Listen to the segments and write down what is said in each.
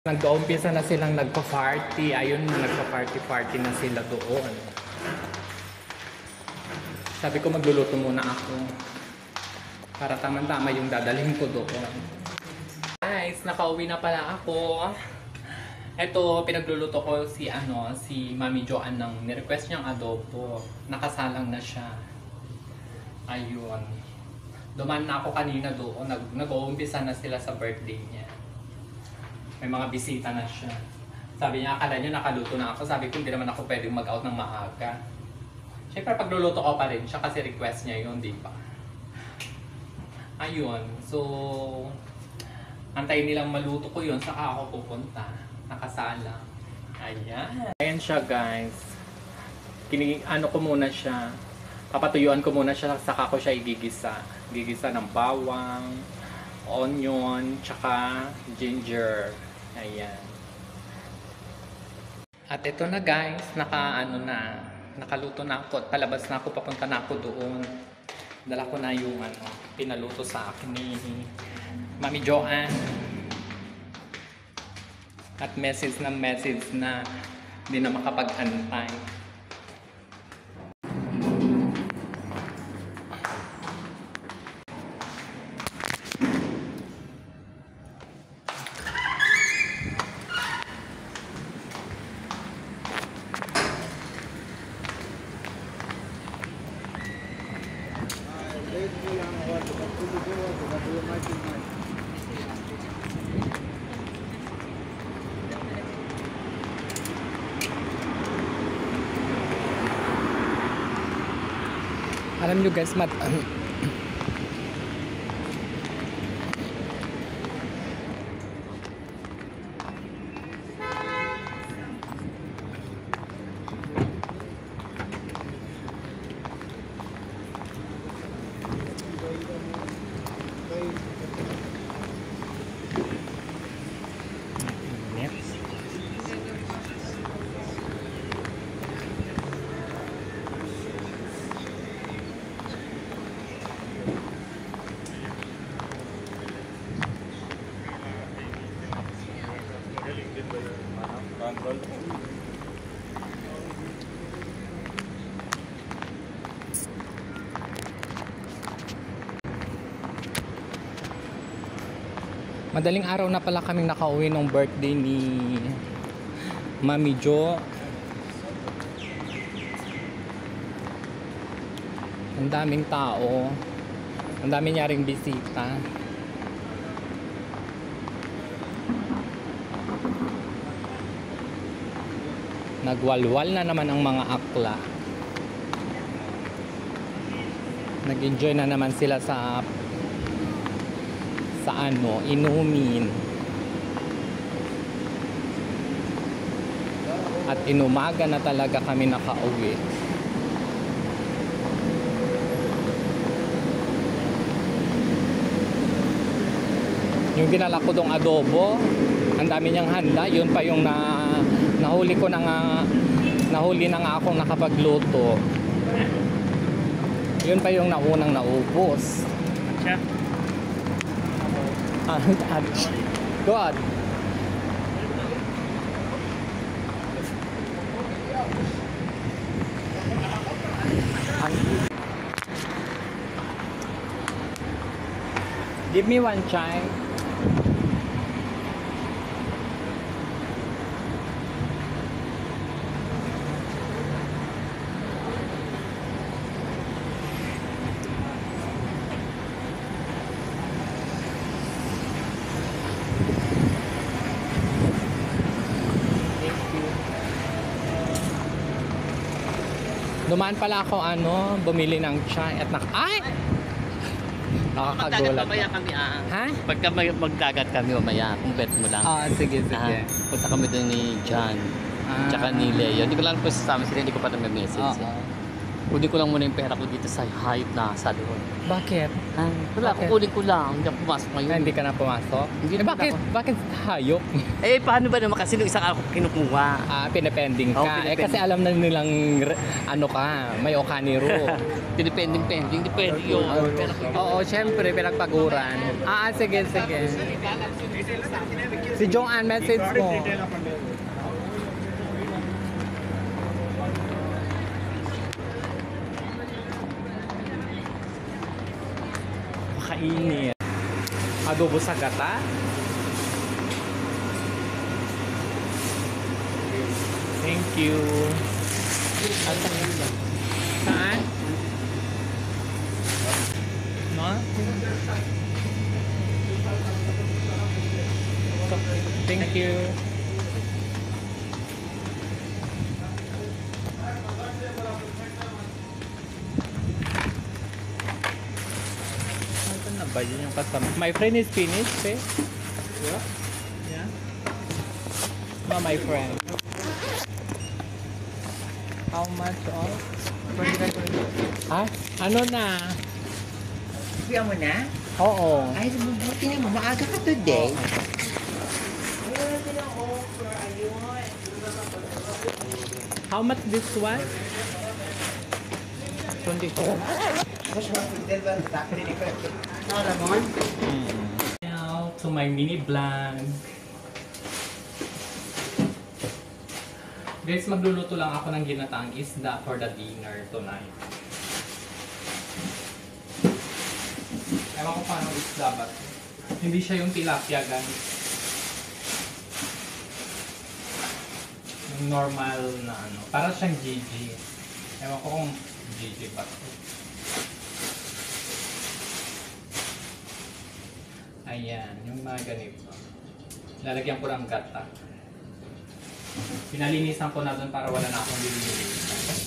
Nag-uumpisa na silang nagpa-party. Ayun, nagpa-party na sila doon. Sabi ko magluluto muna ako. Para tamang-tama yung dadalhin ko doon. Guys, nakauwi na pala ako. Ito, pinagluluto ko si Mami Joanne ng nirequest niyang adobo. Nakasalang na siya. Ayun. Duman na ako kanina doon. Nag-uumpisa na sila sa birthday niya. May mga bisita na siya. Sabi niya, akala niyo nakaluto na ako. Sabi ko, hindi naman ako pwedeng mag-out ng maaga. Siyempre, pagluluto ko pa rin siya kasi request niya yun, di ba? Ayun. So, antayin nilang maluto ko yun, saka ako pupunta. Nakasala. Ayan. Ayan siya, guys. Ano ko muna siya. Papatuyuan ko muna siya, saka ko siya igigisa. Gigisa ng bawang, onion, tsaka ginger. Ayan. At ito na, guys, nakaluto na ako at palabas na ako, papunta na ako doon. Dala ko na yung pinaluto sa akin ni Mami Joanne. At message na hindi na makapag-antay. Alam nyo, guys, madaling araw na pala kaming nakauwi ng birthday ni Mami Jo. Ang daming tao. Ang dami niya ring bisita. Nagwalwal na naman ang mga akla. Nag-enjoy na naman sila sa inumin. At inumaga na talaga kami nakauwi. Yung ginala ko dong adobo, ang dami niyang handa. Yun pa yung nahuli na nga akong nakapagluto. Yun pa yung naunang naubos. Chef. God. Give me one chai. Dumaan pala ako bumili ng chai at ay! Magdagat Nakakagulat. mamaya kami Ha? Pagka magdagat kami mamaya, kung bet mo lang. Sige, sige. Punta kami doon ni John. Tsaka ni Leo. Hindi ko lang po sasama sila, hindi ko pa na-message. Kunin ko lang muna yung pera ko dito sa hayop na sa doon. Bakit? Wala, Bakit? kukunin ko lang. Hindi ako pumasok ngayon. Hindi ka na pumasok? Hindi na bakit? ako. Bakit hayop? Paano ba naman kasi nung isang ako kinukuha? Pinapending ka. pinapending. Kasi alam na nilang may okaniro. Pinipending-pending. Hindi pwede yun. Oo, syempre, pinagpaguran. Sige, sige. Si Joanne, message mo. Makainit. Adobo sa gata. Thank you. Saan? No? Thank you. Ano na ba yun yung kasama? My friend is finished, eh? Yeah? Yeah? No, my friend. How much off? Ha? Ano na? Kuya mo na? Oo. Ay, mabuti naman. Maaga ka today. How much this one? 24. Now to my mini vlog. Guys, magluluto lang ako ng ginataang isda for the dinner tonight. Ewan ko paano isda ba? Hindi siya yung tilapia, guys. Yung normal na para siyang Gigi. Ewan ko kung Gigi ba ito. Ayan, yung mga ganito. Lalagyan ko ng gata. Pinalinisan ko na doon para wala na akong lilinisan.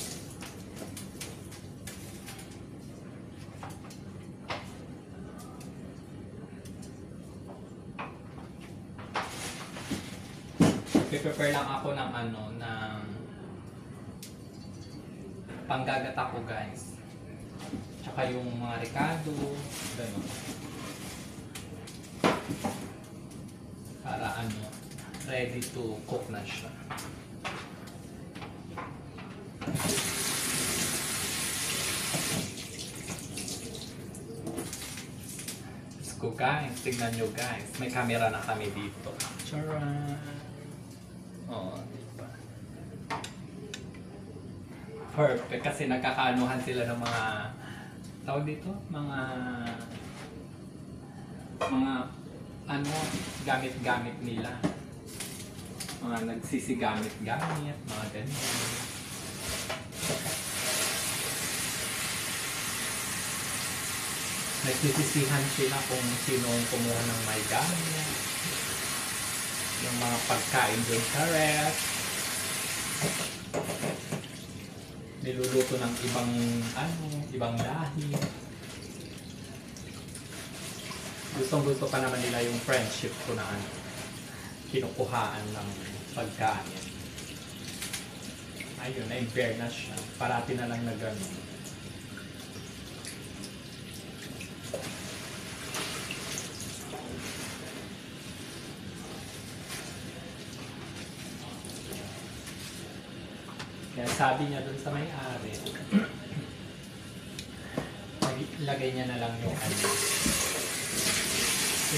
Prepare lang ako ng ng panggagata ko, guys. Tsaka yung mga ricado, gano'n. Para ready to cook na siya. Let's go, guys. Tignan nyo, guys. May camera na kami dito. Charan! Oo, diba? Perfect. Kasi nagkakaanuhan sila ng mga tawag dito? Mga gamit-gamit nila. Mga nagsisigamit-gamit, mga ganyan. Nagsisisihan sila kung sino kumuha ng may gamit. Yung mga pagkain doon sa ref. Niluluto ng ibang lahi. Gustong-gusto pa naman nila yung friendship ko na kinukuhaan ng pagkain. Ayun, na-bear na siya. Parati na lang na gano'n. Kaya sabi niya dun sa may-ari, ilagay niya na lang yung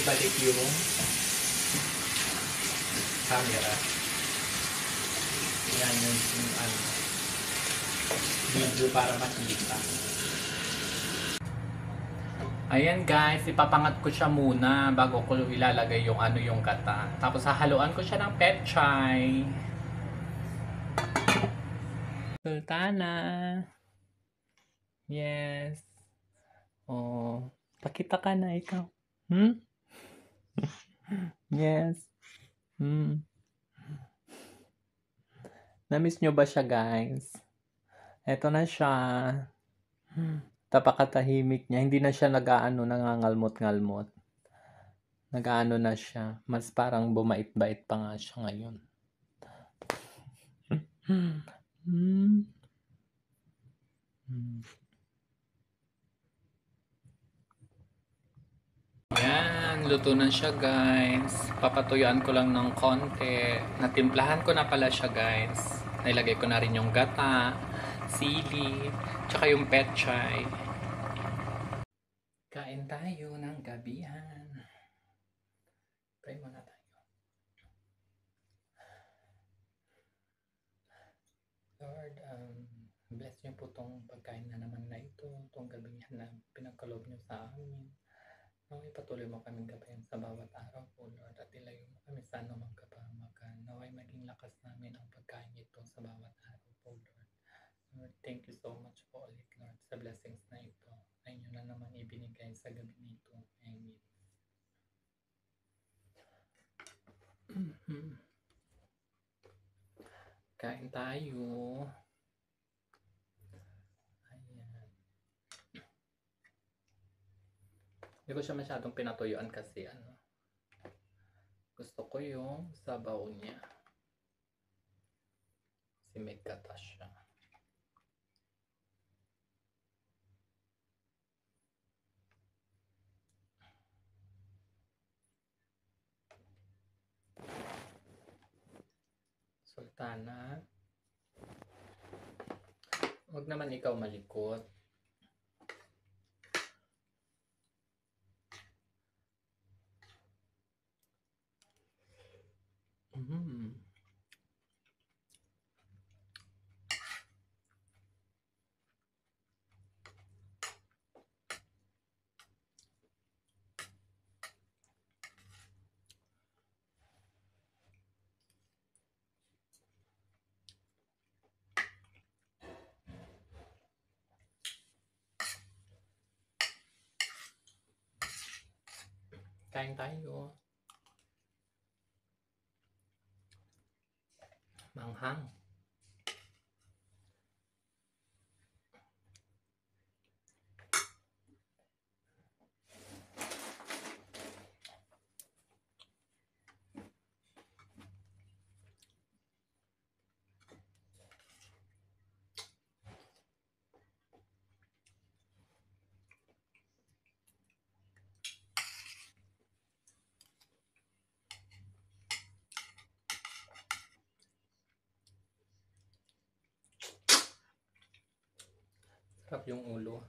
ibalik yung camera. Yan yung video para makita. Ayan guys, ipapangat ko siya muna bago ko ilalagay yung yung gata. Tapos hahaluan ko siya ng petchay. Sultana. Yes. Oh, pakita ka na ikaw. Yes. Na-miss nyo ba siya, guys? Eto na siya. Tapakatahimik niya. Hindi na siya nag-aano, nangangalmot-ngalmot. Nag-aano na siya. Mas parang bumait-bait pa nga siya ngayon. Yan, luto na siya guys. Papatuyuan ko lang ng konti. Natimplahan ko na pala siya guys. Nilagay ko na rin yung gata, sili, tsaka yung petchay. Kain tayo ng gabihan. Pray muna tayo. Lord, bless niyo po tong pagkain na naman na ito, tong gabihan na pinagkaloob niyo sa amin. Naway patuloy mo kaming gabayan sa bawat araw po, Lord, at ilayo mo kami sa anumang kapahamakan. Naway maging lakas namin ang pagkain ito sa bawat araw po, Lord. Lord, thank you so much po ulit, Lord, sa blessings na ito na inyo na naman ibinigay sa gabi nito. Amen. Kain tayo. Ayan. Hindi ko siya masyadong pinatuyuan kasi gusto ko yung sabaw niya. Kasi may gata siya. Sultana. Huwag naman ikaw malikot. Kain tayo. Manghang. Sarap yung ulo.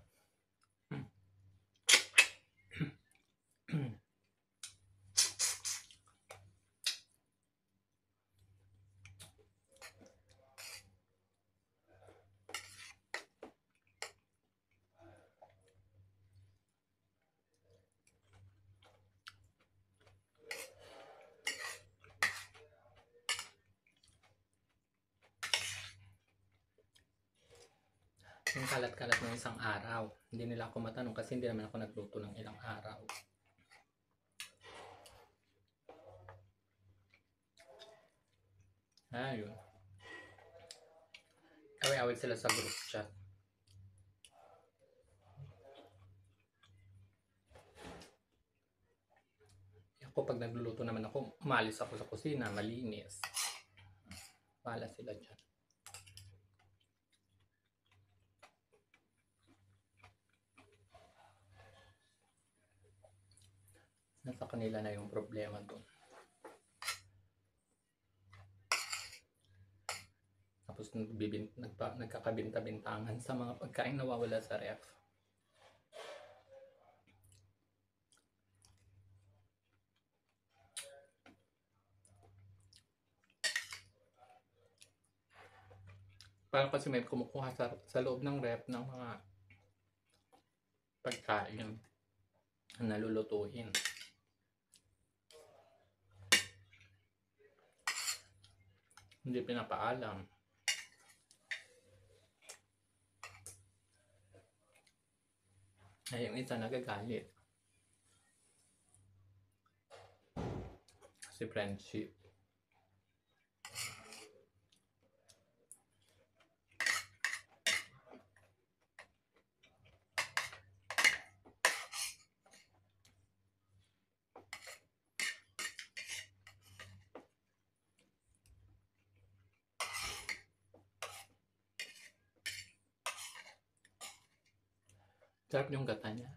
Yung kalat-kalat ng isang araw. Hindi nila ako matanong kasi hindi naman ako nagluto ng ilang araw. Ayun. Away-away sila sa group chat. Ako pag nagluluto naman ako, umalis ako sa kusina, malinis. Bahala sila dyan. Nasa kanila na yung problema doon. Tapos nagkakabinta-bintangan sa mga pagkain nawawala sa ref. Parang kasi may kumukuha sa loob ng ref ng mga pagkain na nalulutuin. Hindi pinapaalam. Ay, yung isa nagagalit. Kasi friendship. Sarap yung gata niya.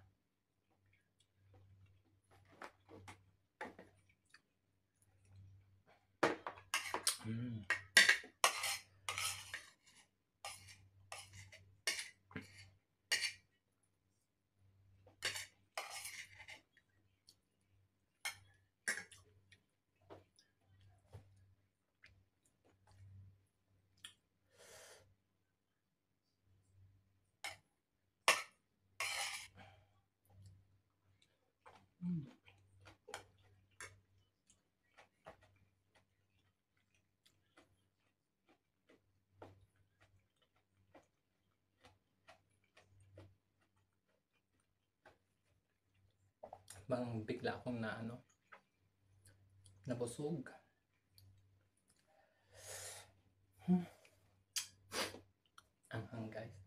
Mm. Mm. Bang bigla akong na ano, nabusog. Anghang guys.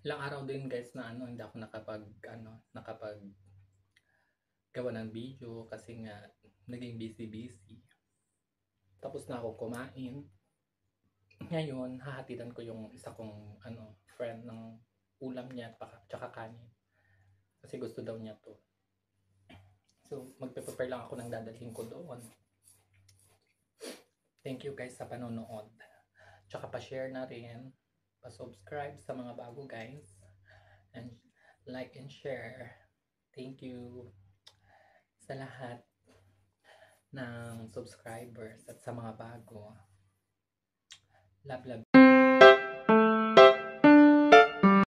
Ilang araw din guys na ano, hindi ako nakapag gawa ng video kasi nga naging busy. Tapos na ako kumain. Ngayon, hahatidan ko yung isa kong friend ng ulam niya at tsaka kanin. Kasi gusto daw niya to. So, magpe-prepare lang ako ng dadalhin ko doon. Thank you guys sa panonood. Tsaka pa-share na rin, pa-subscribe sa mga bago guys. And like and share. Thank you sa lahat ng subscribers at sa mga bago. Love